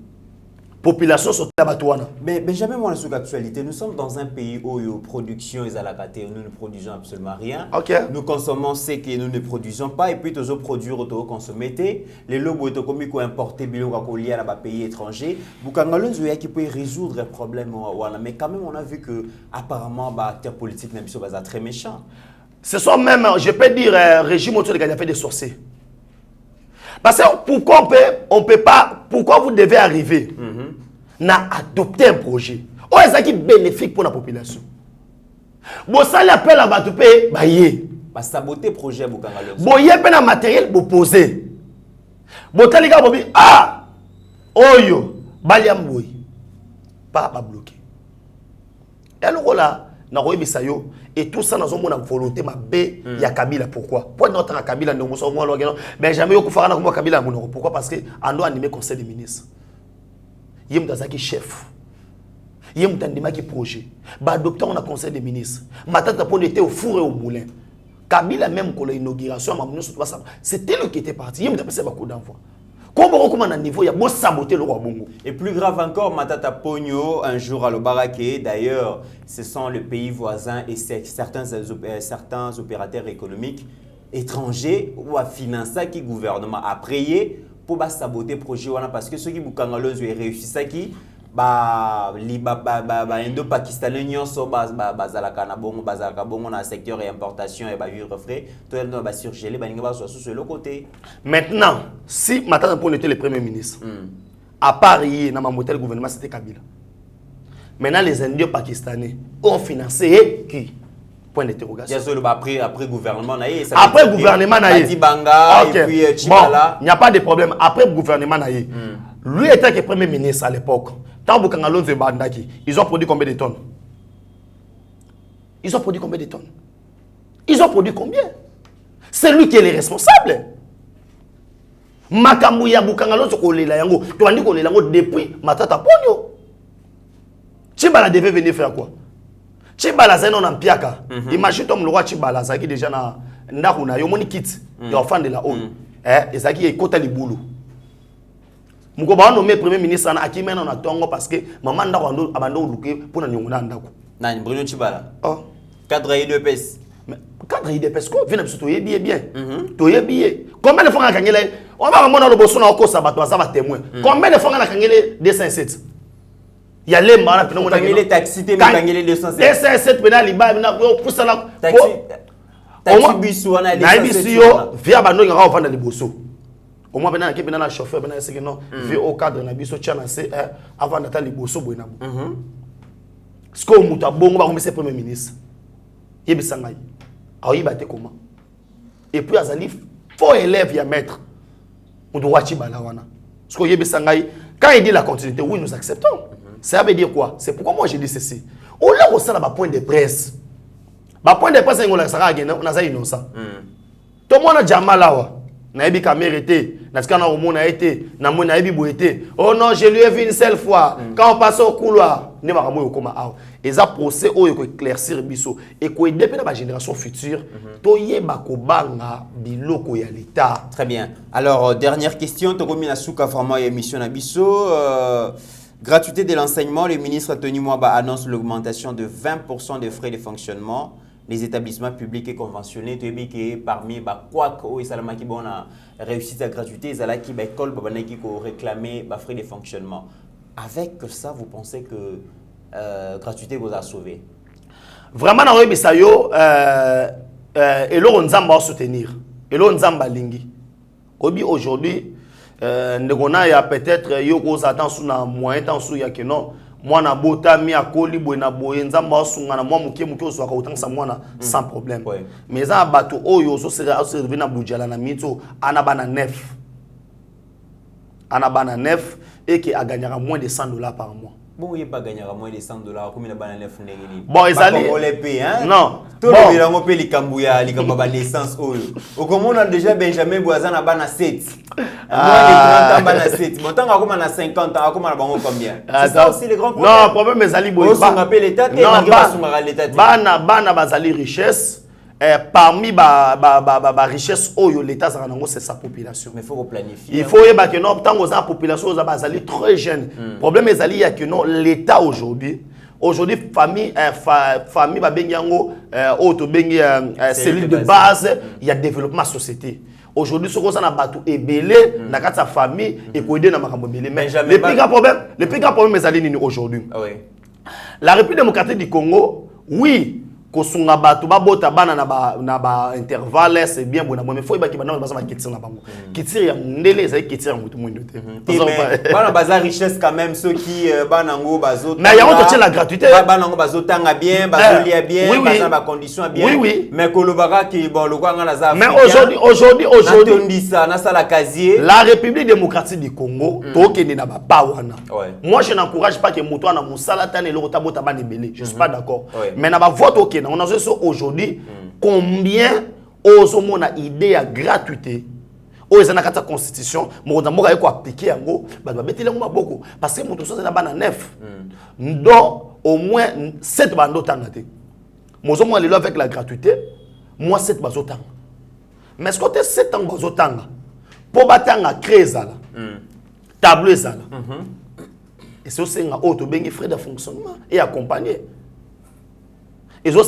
Population sur la batouana. Mais Benjamin, moi, sur l'actualité, nous sommes dans un pays où la production est à la caté, nous ne produisons absolument rien. Okay. Nous consommons ce que nous ne produisons pas et puis tous les produits consommer. Les lobos sont comme importés, liés à la pays étranger. Bukangalon qui peut résoudre un problème, mais quand même on a vu que apparemment acteurs politiques ne sont pas très méchants. Ce sont même, je peux dire, régime autour de a fait des sorciers. Parce que pourquoi on peut pas, pourquoi vous devez arriver à adopter un projet c'est qui est bénéfique pour la population. Bon, ça l'appel à Batupé, bah saboter projet Bukangalon. Bon, il y a un matériel pour poser. Bon, t'as les gars, oyo, baliamboui, pas bloqué. Et alors là, et tout ça, nous avons une volonté, il y a Kabila. Pourquoi? Pourquoi notre Kabila nous sommes mais jamais au Koufara n'a Kabila. Pourquoi? Parce qu'on doit animer le conseil des ministres. Il y a un chef. Il y a un projet. Adopter un conseil des ministres. Maintenant, on était au four et au moulin. Kabila, même pour l'inauguration, c'était lui qui était parti. Il y a un coup d'envoi. Comment on a un niveau, il y a beau saboter le roi Bongo. Et plus grave encore, Matata Pogno, un jour à l'Obaraké, d'ailleurs, ce sont les pays voisins et certains opérateurs économiques étrangers ou à financer qui gouvernement a prié pour saboter le projet parce que ceux qui Bukangalon ont réussi ça qui Indo-Pakistanais nyonso bazalaka na bongo na secteur et importation et vivre frais tout le monde va surgeler sur le côté. Maintenant, si Matata Pogno était le premier ministre, à Paris, dans le gouvernement, c'était Kabila. Maintenant, les Indiens pakistanais ont financé qui? Point d'interrogation. Après gouvernement, après gouvernement, Banga et puis Chibala. Il n'y a pas de problème. Après gouvernement, lui était le premier ministre à l'époque. Tant Bukangalon et Bandaki, ils ont produit combien de tonnes? Ils ont produit combien de tonnes? Ils ont produit combien? C'est lui qui est le responsable. Makamouya Bukangalon se kolela yango. Tu as dit kolela yango depuis Matata Pogno. Chibala devait venir faire quoi? Chibala c'est non en piaka. Imagine toi le roi Chibala ça qui déjà na ndakuna yo moni kit ya enfant de la ONU. Et ça qui est kota libulu. Muko ba nommé premier ministre na akimena na tongo parce que maman ndako abando luke pour na nyonguna ndako. Na Bruno Chibala. Oh, cadre IDPS. Cadre IDPS ko vient biso to yebi bien. To yebi. Combien de fois on a kangele? On va mona le bosso na okosa bato ça va témoin. Combien de fois on a kangele 207? Il y a les marins qui ont kangele taxi te kangele 207. 207 pena liba na pour ça là. Taxi bisu wana 207. Via bando ngaka ofanda liboso. Au moins maintenant qui est le chauffeur maintenant c'est que non vu au cadre na biso tchana c'est avant d'attendre liboso boina bo. Ce que muta bongo ba comme premier ministre. Yebisa ngai. A yibate comment? Et puis azali faux élève ya maître. On doit Chibala wana. Ce que yebisa ngai quand il dit la continuité oui nous acceptons. Ça veut dire quoi? C'est pourquoi moi j'ai dit ceci. On l'a reçu là point de presse. Ba point de presse on la sera gagné on a ça innocent. Tout le monde a jamais là. Naïbi caméra était, naskana au monde a été, namon naïbi boité. Oh non, je lui ai vu une seule fois. Quand on passe au couloir, ne va pas comme ah. Et ça procès au éclaircir biso et ko aider pe la génération future. To yeba ko banga biloko ya l'état. Très bien. Alors dernière question, to komi na suka vraiment émission na biso gratuité de l'enseignement, le ministre Tony Mwaba annonce l'augmentation de 20% des frais de fonctionnement. Les établissements publics et conventionnés, tu sais que parmi quoi que ils salama qui bon réussite à gratuité, ils allaient qui école qui réclamer frais de fonctionnement. Avec ça, vous pensez que gratuité vous a sauvé? Vraiment, dans le bisayo, et là on zamba soutenir et là on zamba lingi obi aujourd'hui ndekona ya peut-être yoko s'attend sous na moyen temps sous ya que non moi na bota mi akoli boy na boy nzamba sunga na moi muke oswaka autant ça moi sans problème mais ça bateau oyo so sera servir na budjala na mito ana bana neuf et qui a gagné moins de $100 par mois. Bon, il pas gagné moins de $100. Combien de banane neuf n'est bon, ils allaient. On les paye, hein? Non. Tout le monde a payé les cambouya, les cambaba l'essence. Au comment on a déjà Benjamin Boisan à bana 7. Moi, les 30 ans bana 7. Bon, tant qu'on a 50 ans, comment on a combien? C'est ça aussi les grands problèmes. Non, problème mais ali boy. On appelle l'État et malgré pas l'État. Bana bazali richesse. Parmi ba richesse oyo l'État c'est sa population. Mais il faut planifier. Il faut que non tant que la population est très jeune. Problème est il y a que non l'État aujourd'hui famille ba benyango auto bengi cellule de base, il y a développement société. Aujourd'hui ce qu'on a battu est belé na kati sa famille et ko aider na makambo belé mais le plus grand problème est ali aujourd'hui. La République démocratique du Congo, oui, kosunga batu babota bana na ba intervalle c'est bien bon mais faut ibaki bana bazama kitira na bango kitira ya mundele ça kitira mutu mundo te bana baza richesse quand même ceux qui bana ngo bazo mais ya on te la gratuité bana ngo bazo tanga bien bazo lia bien baza ba conditions bien mais kolobaka ki bon le kwanga na za mais aujourd'hui ndisa na sala casier la République démocratique du Congo tokende na ba pawana moi je n'encourage pas que mutu na musala tane le tabota bana belé je suis pas d'accord mais na ba vote OK on a aujourd'hui combien aux hommes a idée à gratuité aux gens la constitution mais on a quoi appliquer en gros beaucoup parce que mon tout ça c'est la neuf donc au moins 7 bandes tangate moi au moins les avec la gratuité moi 7 bazo tanga mais ce côté 7 ans bazo tanga pour batanga créer ça tableau ça et c'est aussi un auto bengi frais de fonctionnement et accompagner. Ils ont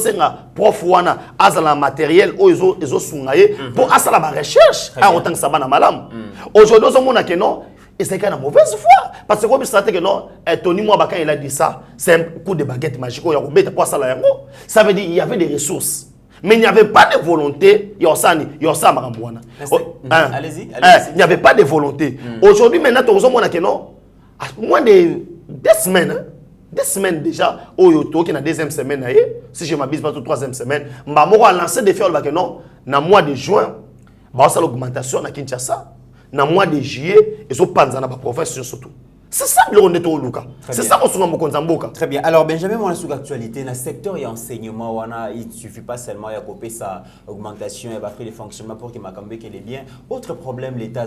prof wana azala matériel ou ils ont sungaye pour asala ba recherche à autant que ça va na malam. Aujourd'hui on mona que non et c'est qu'une mauvaise foi parce que comme stratégie que non Tony Mwaba quand il a dit ça c'est un coup de baguette magique ya robeta pour ça yango ça veut dire il y avait des ressources mais il n'y avait pas de volonté yosani yosama kambwana. Allez-y. Il n'y avait pas de volonté. Aujourd'hui maintenant on mona que non à moins de 2 semaines 2 semaines déjà, qui na deuxième semaine, si je m'abuse pas, troisième semaine, je vais lancer des faits que non, dans le mois de juin, il y a l'augmentation à Kinshasa, dans le mois de juillet, ils ont pas dans la province surtout. C'est ça le honnête au Luka. C'est ça qu'on se rend. Très bien. Alors Benjamin, on a sous l'actualité, dans le secteur et enseignement, il ne suffit pas seulement de couper sa augmentation et de les fonctionnements pour que Makambe qu'elle est bien. Autre problème, l'État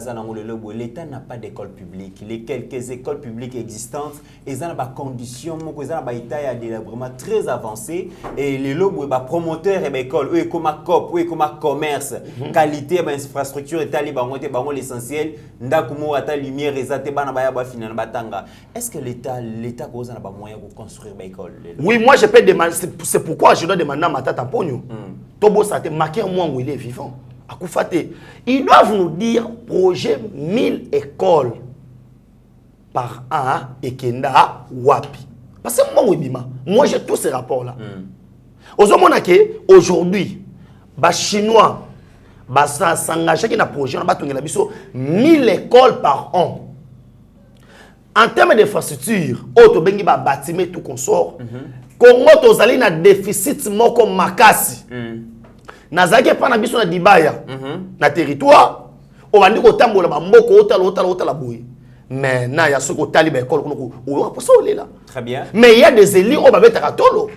n'a pas d'école publique. Les quelques écoles publiques existantes, ils ont des conditions, ils ont des vraiment très avancées. Et les lobes, les promoteurs et les écoles, eux comme COP, eux comme commerce, qualité, infrastructure, l'essentiel, ndakumo ata lumière, ezate bana baya ba final batanga. Est-ce que l'État cause n'a pas moyen de construire une école? Oui, moi je peux demander, c'est pourquoi je dois demander à Matata Pogno. Tobo ça te marqué moi où il est vivant. À Koufate, ils doivent nous dire projet 1000 écoles par an et Kenda Wapi. Parce que moi j'ai tous ces rapports là. Aujourd'hui, les Chinois s'engagent dans un projet, on a 1000 écoles par an. En termes d'infrastructure, auto bengi ba bâtiment tout consort. Congo tozali na déficit moko makasi. Nazaki pa na biso na dibaya na territoire, o bandi ko tambola ba mboko otala boy. Mais na ya soko tali ba école ko o pa so là. Très bien. Mais il y a des élus au ba betaka tolo.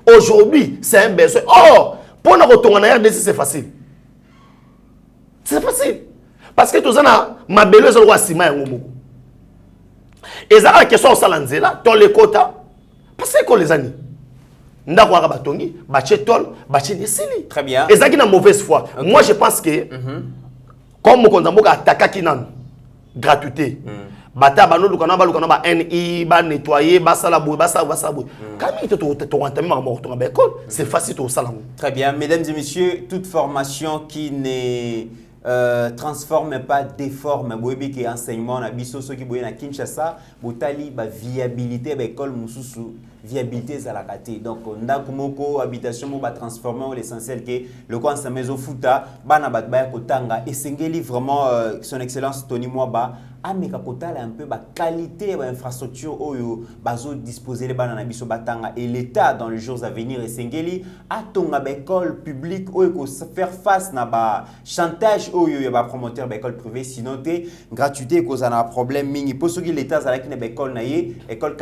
Aujourd'hui, c'est un besoin. Oh, pour na kotonga na RDC c'est facile. C'est facile. Parce que tozana mabelo ezalo kwa sima yango moko. Et ça la question ça lanzela dans les quotas parce que les années ndako aka batongi bache tol bache nesili. Très bien. Et ça qui na mauvaise foi. Moi je pense que comme mokonza mboka atakaki nan gratuité. Bata bano lukana ba NI ba nettoyer ba sala boy ba sala boy. Kami to entami ma mort to ba école, c'est facile to sala. Très bien, mesdames et messieurs, toute formation qui n'est transforme pas, déforme. Boyebi qui enseignement na biso ceux qui boye na Kinshasa, botali ba viabilité ba école mususu viabilité zalakate. Donc ndako moko habitation mo ba transformer l'essentiel que le coin sa maison futa bana bat ba kotanga esengeli vraiment son excellence Tony Mwaba ameka kotala un peu ba qualité ba infrastructure oyo bazo disposer les bana na biso batanga et l'état dans les jours à venir esengeli atonga ba école publique oyo ko faire face na ba chantage oyo ya ba promoteur ba école privée sinon té gratuité cause na problème mingi pour ceux qui l'état zalaki na ba école na ye école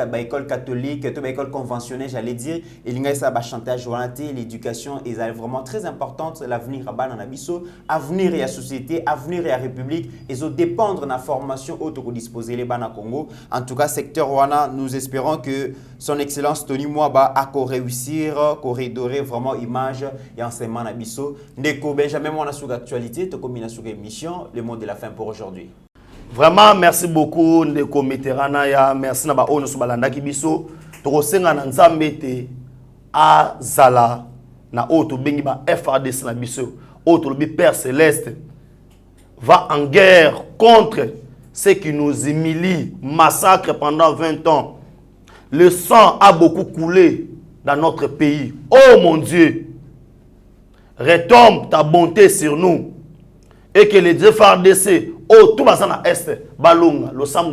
catholique to ba école conventionnelle j'allais dire et l'inga ça ba chantage volonté l'éducation est vraiment très importante l'avenir à bana na biso avenir et la société avenir et la république et au dépendre de la formation auto disposer les bana Congo. En tout cas, secteur Wana, nous espérons que son excellence Tony Mwaba a réussir, corridorer vraiment image et enseignement à Bisso. Ndeko Benjamin Mwana sur l'actualité, te combine sur l'émission, le mot de la fin pour aujourd'hui. Vraiment, merci beaucoup Ndeko Meterana ya, merci na ba ono sur balanda ki Bisso. To senga na nzambe te a zala na auto bengi ba FRDC na Bisso. Auto le Père Céleste va en guerre contre ceux qui nous humilient, massacrent pendant 20 ans. Le sang a beaucoup coulé dans notre pays. Oh mon Dieu, retombe ta bonté sur nous. Et que les deux FARDC, oh tout va dans l'Est, Balunga, le sang,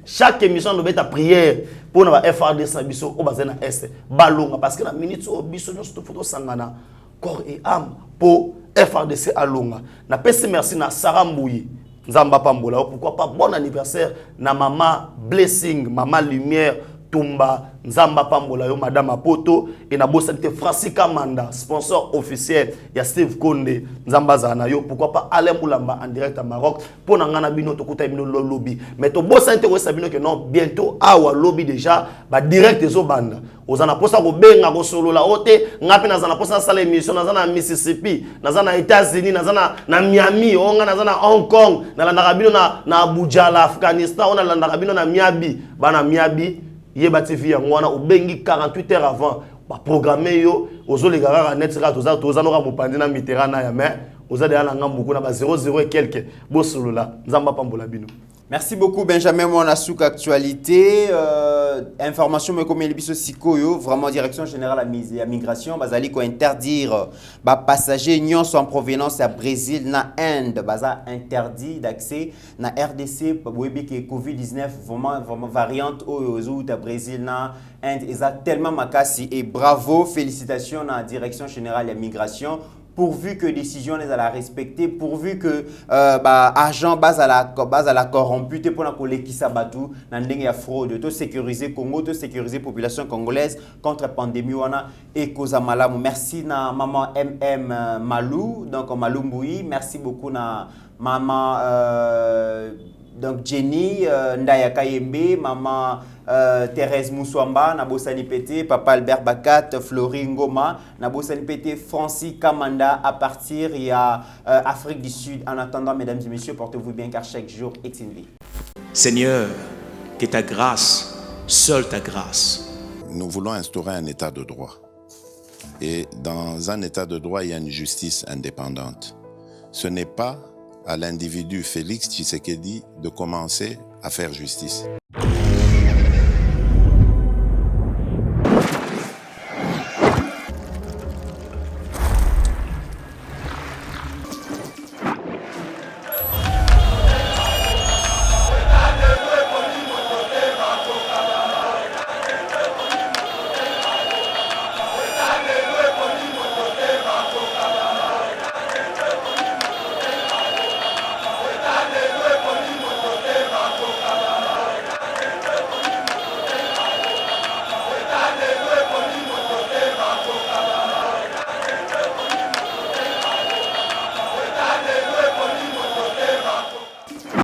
chaque émission de ta prière pour nous FARDC, au bazin dans l'Est, Balunga, parce que la minute au biso, nous sommes tous sangana, corps et âme, pour FARDC à Lunga. Na pesi merci na Sarah Mbouyi. Nzamba Pambola. Pourquoi pas bon anniversaire na maman Blessing, maman Lumière, Tumba, Nzamba Pambola, yo madame Apoto, et na bosanité Francis Kamanda, sponsor officiel, ya Steve Konde, Nzamba Zana yo, pourquoi pas Alain Moulamba en direct à Maroc, pour n'angana bino to kuta bino lobby. Mais to bosanité ko sabino que non, bientôt awa lobby déjà, ba direct zo banda. Ozana posa ko benga ko solo la ote, ngapi na zana posa sala émission na zana Mississippi, na zana États-Unis, na zana na Miami, onga na zana Hong Kong, na landaka bino na Abuja la Afghanistan, on a landaka bino na Miami, bana Miami. Yeba TV ngwana ubengi 48 heures avant ba programmer yo ozolegara net sera toza no ka mopandi na Mitterrand ya mais ozade ala ngambuko na ba 00 et quelques bosolola Nzamba Pambola bino. Merci beaucoup Benjamin Monasouk actualité information mais comme Elibiso Sikoyo vraiment direction générale à migration bazali ko interdire ba passagers nyonso en provenance à Brésil na Inde baza interdit d'accès na RDC boyebi que Covid-19 vraiment variante au ta Brésil na Inde eza tellement makasi et bravo félicitations na direction générale à migration pourvu que décision les à la respecter, pourvu que agent base à la corrompu pour la coller qui s'abattu n'andeng ya fraude, tout sécuriser Congo, tout sécuriser population congolaise contre pandémie wana et cause malamu. Merci na maman Malou, donc Malou Mboui, merci beaucoup na maman donc Jenny Ndaya Kayembe, maman Thérèse Moussouamba, Nabosani Pété, papa Albert Bakat, Florie Ngoma, Nabosani Pété, Francis Kamanda à partir il y a Afrique du Sud. En attendant, mesdames et messieurs, portez-vous bien car chaque jour est une vie. Seigneur, que ta grâce, seule ta grâce. Nous voulons instaurer un état de droit. Et dans un état de droit, il y a une justice indépendante. Ce n'est pas à l'individu Félix Tshisekedi de commencer à faire justice.